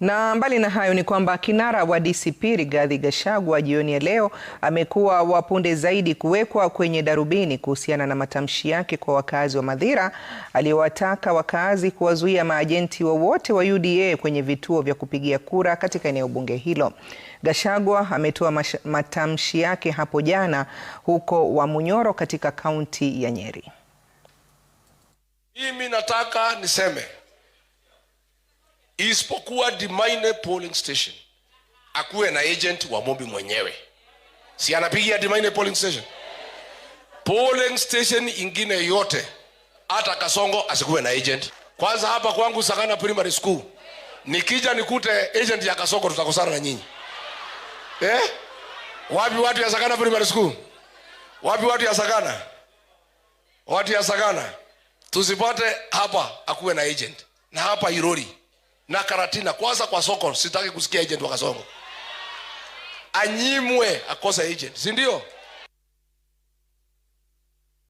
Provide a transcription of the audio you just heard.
Na mbali na hayo ni kwamba kinara wa DCP Rigathi Gachagua jioni ya leo amekuwa wa punde zaidi kuwekwa kwenye darubini kuhusiana na matamshi yake kwa wakazi wa Mathira, aliyowataka wakazi kuwazuia maajenti wowote wa UDA kwenye vituo vya kupigia kura katika eneo bunge hilo. Gachagua ametoa matamshi yake hapo jana huko Wamunyoro katika kaunti ya Nyeri. Mimi nataka niseme isipokuwa Dimaine polling station akuwe na agent wa Mombi mwenyewe. Si anapigia Dimaine polling station? Polling station ingine yote hata Kasongo asikuwe na agent. Kwanza hapa kwangu Sagana Primary School, nikija nikute agent ya Kasongo tutakosana na nyinyi. Wapi watu ya Sagana Primary School? Wapi watu ya Sagana? Watu ya Sagana tusipate hapa akuwe na agent. Na hapa Irori na Karatina kwanza kwa soko sitaki kusikia agent wa Kasongo. Anyimwe akose agent, si ndio?